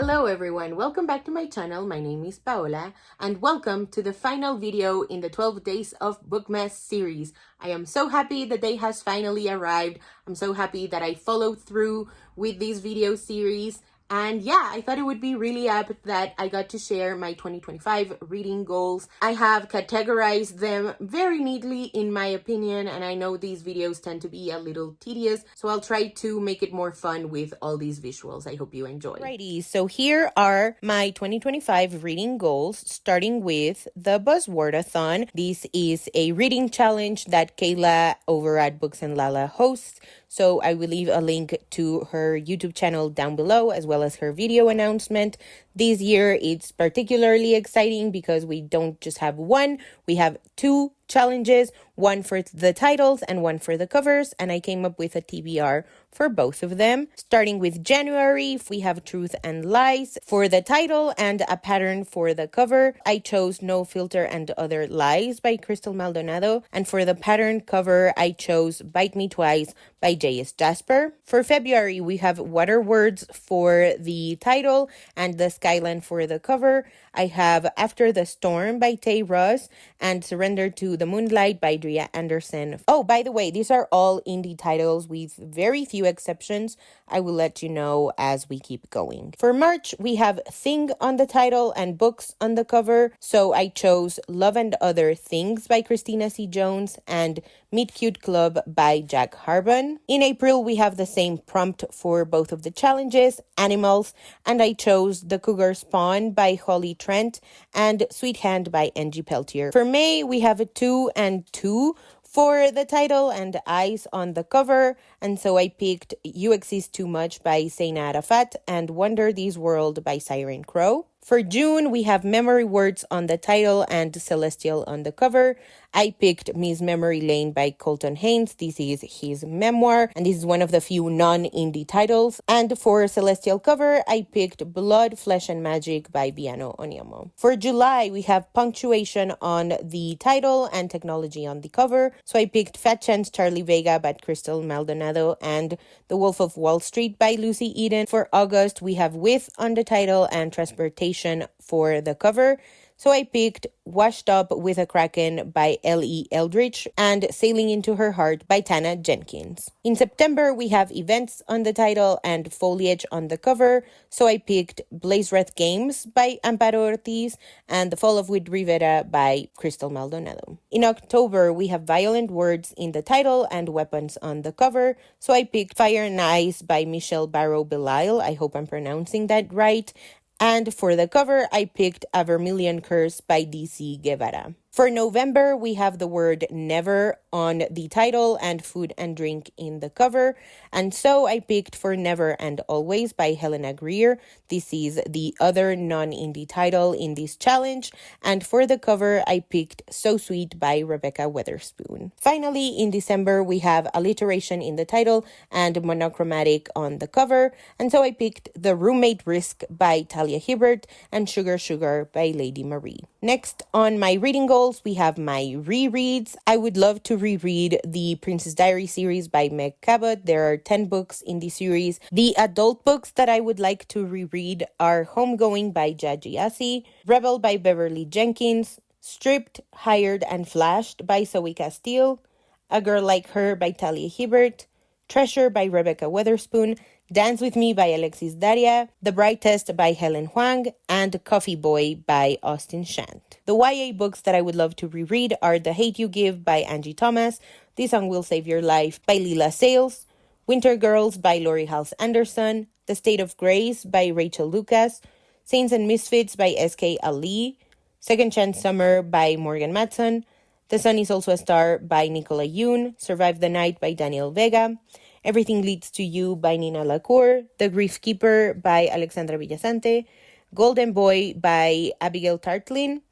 Hello everyone, welcome back to my channel. My name is Paola and welcome to the final video in the 12 Days of Bookmas series. I am so happy the day has finally arrived. I'm so happy that I followed through with this video series. And yeah, I thought it would be really apt that I got to share my 2025 reading goals. I have categorized them very neatly in my opinion, and I know these videos tend to be a little tedious, so I'll try to make it more fun with all these visuals. I hope you enjoy. Alrighty, so here are my 2025 reading goals, starting with the Buzzwordathon. This is a reading challenge that Kayla over at Books and Lala hosts. So I will leave a link to her YouTube channel down below, as well as her video announcement. This year, it's particularly exciting because we don't just have one, we have two challenges, one for the titles and one for the covers, and I came up with a TBR for both of them. Starting with January, we have Truth and Lies for the title and a pattern for the cover. I chose No Filter and Other Lies by Crystal Maldonado, and for the pattern cover, I chose Bite Me Twice by J.S. Jasper. For February, we have Water Words for the title and The Skyline for the cover. I have After the Storm by Tay Ross and Surrender to the Moonlight by Drea Anderson. Oh, by the way, these are all indie titles with very few exceptions. I will let you know as we keep going. For March, we have Thing on the title and Books on the cover. So I chose Love and Other Things by Christina C. Jones and Meet Cute Club by Jack Harban. In April, we have the same prompt for both of the challenges, Animals, and I chose The Cougar Spawn by Holly Trent and Sweet Hand by Angie Peltier. For May, we have a 2 and 2 for the title and Eyes on the cover, and so I picked You Exist Too Much by Zaina Arafat and Wonder This World by Siren Crow. For June, we have Memory Words on the title and Celestial on the cover. I picked Miss Memory Lane by Colton Haynes. This is his memoir, and this is one of the few non-indie titles. And for Celestial cover, I picked Blood, Flesh and Magic by Biano Onyemo. For July, we have Punctuation on the title and Technology on the cover. So I picked Fat Chance Charlie Vega by Crystal Maldonado and The Wolf of Wall Street by Lucy Eden. For August, we have With on the title and Transportation for the cover. So I picked Washed Up with a Kraken by L.E. Eldridge and Sailing into Her Heart by Tana Jenkins. In September, we have Events on the title and Foliage on the cover. So I picked Blaze Wrath Games by Amparo Ortiz and The Fall of Wit Rivera by Crystal Maldonado. In October, we have Violent Words in the title and Weapons on the cover. So I picked Fire and Ice by Michelle Barrow Belisle. I hope I'm pronouncing that right. And for the cover, I picked A Vermilion Curse by D.C. Guevara. For November, we have the word Never on the title and Food and Drink in the cover. And so I picked For Never and Always by Helena Greer. This is the other non-indie title in this challenge. And for the cover, I picked So Sweet by Rebecca Weatherspoon. Finally, in December, we have Alliteration in the title and Monochromatic on the cover. And so I picked The Roommate Risk by Talia Hibbert and Sugar Sugar by Lady Marie. Next on my reading goal, we have my rereads. I would love to reread the Princess Diary series by Meg Cabot. There are 10 books in the series. The adult books that I would like to reread are Homegoing by Jaji Assi, Rebel by Beverly Jenkins, Stripped, Hired, and Flashed by Zoe Castile, A Girl Like Her by Talia Hibbert, Treasure by Rebecca Weatherspoon, Dance With Me by Alexis Daria, The Bright Test by Helen Huang, and Coffee Boy by Austin Shant. The YA books that I would love to reread are The Hate You Give by Angie Thomas, This Song Will Save Your Life by Lila Sales, Winter Girls by Lori Halse Anderson, The State of Grace by Rachel Lucas, Saints and Misfits by S.K. Ali, Second Chance Summer by Morgan Matson, The Sun Is Also a Star by Nicola Yoon, Survive the Night by Daniel Vega, Everything Leads to You by Nina Lacour, The Grief Keeper by Alexandra Villasante, Golden Boy by Abigail Tartlin,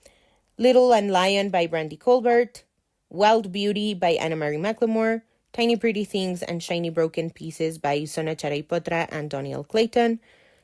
Little and Lion by Brandy Colbert, Wild Beauty by Anna Marie McLemore, Tiny Pretty Things and Shiny Broken Pieces by Sona Charaipotra and Doniel Clayton,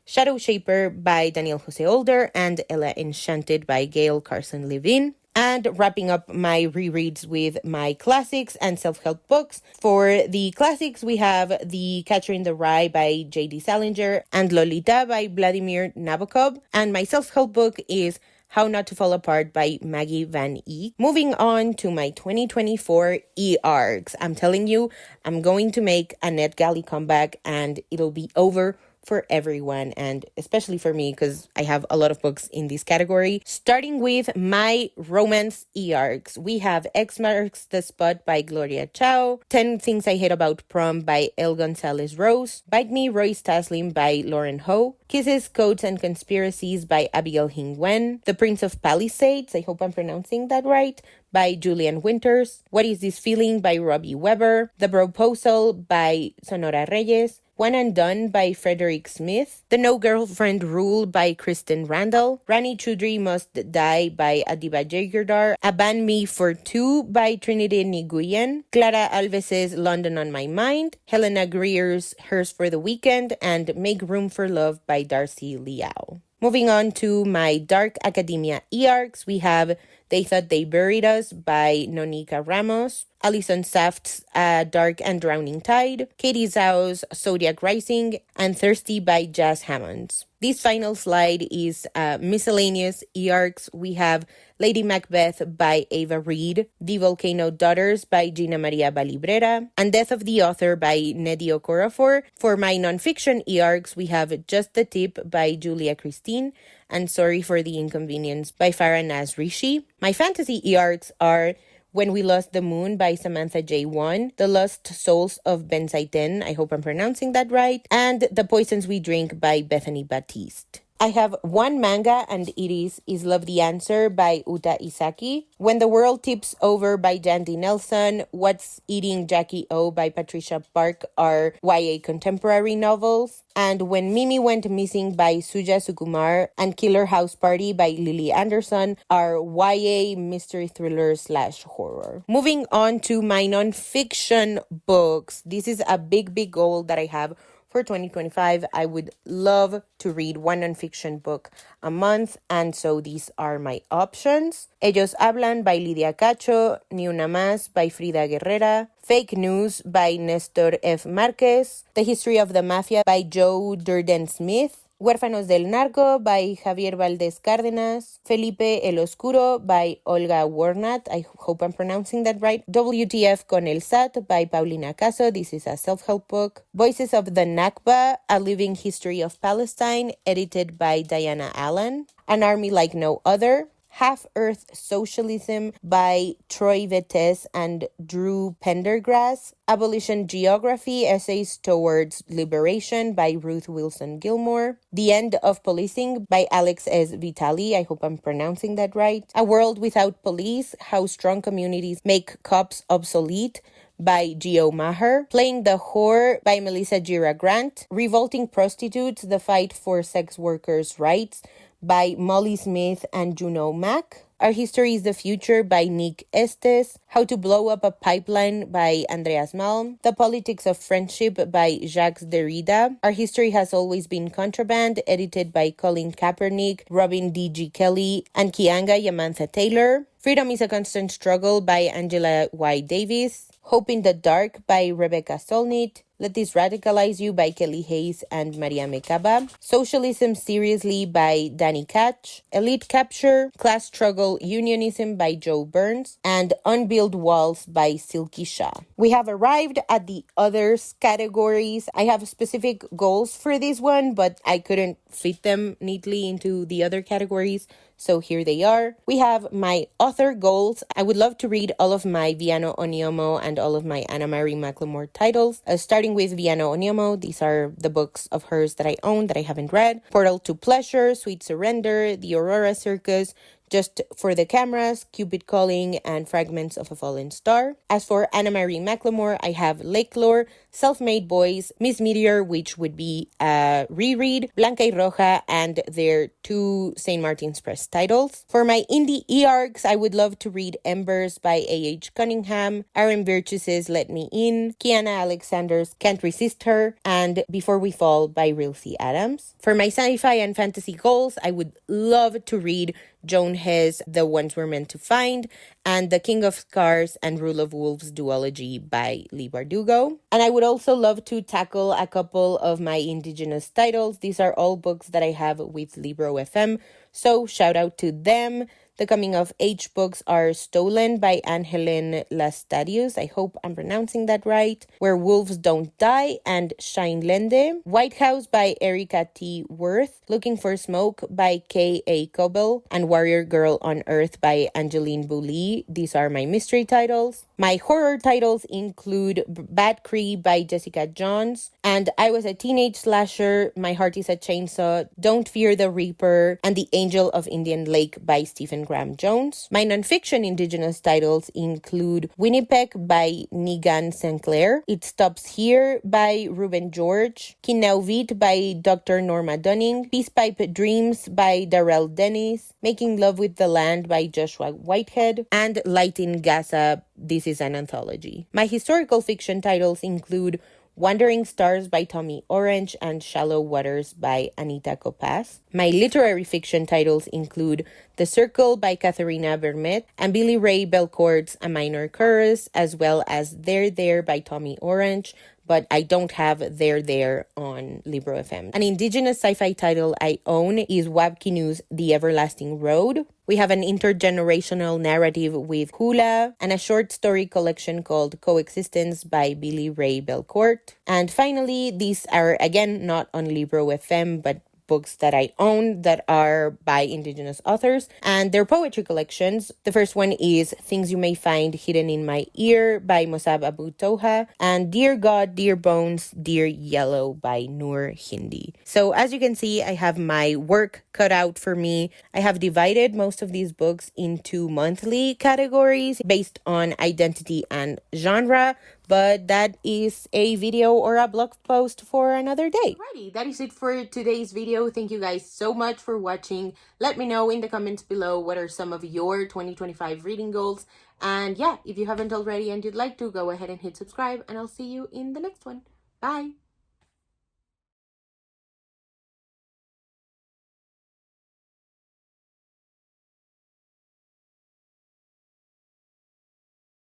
Shadow Shaper by Daniel Jose Older and Ella Enchanted by Gail Carson Levine, and wrapping up my rereads with my classics and self-help books. For the classics, we have The Catcher in the Rye by J.D. Salinger and Lolita by Vladimir Nabokov. And my self-help book is How Not to Fall Apart by Maggie Van Eek. Moving on to my 2024 e-arcs. I'm telling you, I'm going to make a NetGalley comeback and it'll be over for everyone, and especially for me because I have a lot of books in this category. Starting with my romance e-arcs, we have X Marks the Spot by Gloria Chao, 10 Things I Hate About Prom by El Gonzalez Rose, Bite Me, Royce Taslim by Lauren Ho, Kisses, Codes, and Conspiracies by Abigail Hing Wen, The Prince of Palisades, I hope I'm pronouncing that right, by Julian Winters, What Is This Feeling by Robbie Weber, The Proposal by Sonora Reyes, One and Done by Frederick Smith, The No Girlfriend Rule by Kristen Randall, Rani Chaudhry Must Die by Adiba Jagerdar, Aban Me for Two by Trinity Nguyen, Clara Alves's London on My Mind, Helena Greer's Hers for the Weekend, and Make Room for Love by Darcy Liao. Moving on to my Dark Academia e-arcs, we have They Thought They Buried Us by Nonika Ramos, Alison Saft's Dark and Drowning Tide, Katie Zhao's Zodiac Rising, and Thirsty by Jazz Hammonds. This final slide is miscellaneous e-arcs. We have Lady Macbeth by Ava Reed, The Volcano Daughters by Gina Maria Balibrera, and Death of the Author by Nnedi Okorafor. For my nonfiction e-arcs, we have Just the Tip by Julia Christine, and Sorry for the Inconvenience by Farah Naz Rishi. My fantasy e-arcs are When We Lost the Moon by Samantha J. Wan, The Lost Souls of Ben Saiten, I hope I'm pronouncing that right, and The Poisons We Drink by Bethany Batiste. I have one manga, and it is Love the Answer by Uta Isaki, When the World Tips Over by Jandy Nelson, What's Eating Jackie O by Patricia Park are YA contemporary novels, and When Mimi Went Missing by Suja Sukumar and Killer House Party by Lily Anderson are YA mystery thriller / horror. Moving on to my nonfiction books. This is a big goal that I have for 2025. I would love to read one nonfiction book a month, and so these are my options. Ellos Hablan by Lidia Cacho, Ni Una Más by Frida Guerrera, Fake News by Nestor F. Marquez, The History of the Mafia by Joe Durden Smith, Huérfanos del Narco by Javier Valdés Cárdenas, Felipe El Oscuro by Olga Warnat, I hope I'm pronouncing that right, WTF con el SAT by Paulina Caso, this is a self-help book, Voices of the Nakba, A Living History of Palestine, edited by Diana Allen, An Army Like No Other, Half-Earth Socialism by Troy Vettes and Drew Pendergrass, Abolition Geography, Essays Towards Liberation by Ruth Wilson Gilmore, The End of Policing by Alex S. Vitali, I hope I'm pronouncing that right, A World Without Police, How Strong Communities Make Cops Obsolete by Gio Maher, Playing the Whore by Melissa Gira Grant, Revolting Prostitutes, The Fight for Sex Workers' Rights by Molly Smith and Juno Mack, Our History is the Future by Nick Estes, How to Blow Up a Pipeline by Andreas Malm, The Politics of Friendship by Jacques Derrida, Our History Has Always Been Contraband, edited by Colin Kaepernick, Robin D.G. Kelly, and Kianga Yamantha Taylor, Freedom is a Constant Struggle by Angela Y. Davis, Hope in the Dark by Rebecca Solnit, Let This Radicalize You by Kelly Hayes and Maria Mekaba, Socialism Seriously by Danny Catch, Elite Capture, Class Struggle Unionism by Joe Burns, and Unbuilt Walls by Silky Shah. We have arrived at the others categories. I have specific goals for this one, but I couldn't fit them neatly into the other categories, so here they are. We have my author goals. I would love to read all of my Viano Onyomo and all of my Anna Marie McLemore titles. Starting with Viano Onyomo, these are the books of hers that I own that I haven't read. Portal to Pleasure, Sweet Surrender, The Aurora Circus, Just for the Cameras, Cupid Calling, and Fragments of a Fallen Star. As for Anna Marie McLemore, I have Lake Lore, Self-Made Boys, Miss Meteor, which would be a reread, Blanca y Roja, and their two St. Martin's Press titles. For my indie e-arcs, I would love to read Embers by A.H. Cunningham, Aaron Virtus's Let Me In, Kiana Alexander's Can't Resist Her, and Before We Fall by Rilsey Adams. For my sci-fi and fantasy goals, I would love to read Joan His, The Ones We're Meant to Find, and The King of Scars and Rule of Wolves duology by Lee Bardugo. And I would also love to tackle a couple of my indigenous titles. These are all books that I have with Libro FM, so shout out to them. The coming of age books are Stolen by Anne-Hélène Lastadius. I hope I'm pronouncing that right. Where Wolves Don't Die and Shine Lende. White House by Erica T. Worth. Looking for Smoke by K.A. Coble. And Warrior Girl on Earth by Angeline Boulay. These are my mystery titles. My horror titles include Bad Cree by Jessica Johns. And I Was a Teenage Slasher, My Heart is a Chainsaw, Don't Fear the Reaper, and The Angel of Indian Lake by Stephen Graham Jones. My nonfiction indigenous titles include Winnipeg by Negan Sinclair, It Stops Here by Ruben George, Kinauvit by Dr. Norma Dunning, Peacepipe Dreams by Darrell Dennis, Making Love with the Land by Joshua Whitehead, and Light in Gaza. This is an anthology. My historical fiction titles include Wandering Stars by Tommy Orange and Shallow Waters by Anita Kopaz. My literary fiction titles include The Circle by Katharina Vermette and Billy Ray Belcourt's A Minor Chorus, as well as There by Tommy Orange, but I don't have There on Libro FM. An indigenous sci-fi title I own is Wabkinu's The Everlasting Road. We have an intergenerational narrative with Hula and a short story collection called Coexistence by Billy Ray Belcourt. And finally, these are again not on Libro FM, but books that I own that are by indigenous authors, and they're poetry collections. The first one is Things You May Find Hidden in My Ear by Mosab Abu Toha, and Dear God, Dear Bones, Dear Yellow by Noor Hindi. So as you can see, I have my work cut out for me. I have divided most of these books into monthly categories based on identity and genre, but that is a video or a blog post for another day. Alrighty, that is it for today's video. Thank you guys so much for watching. Let me know in the comments below what are some of your 2025 reading goals. And yeah, if you haven't already and you'd like to, go ahead and hit subscribe, and I'll see you in the next one. Bye!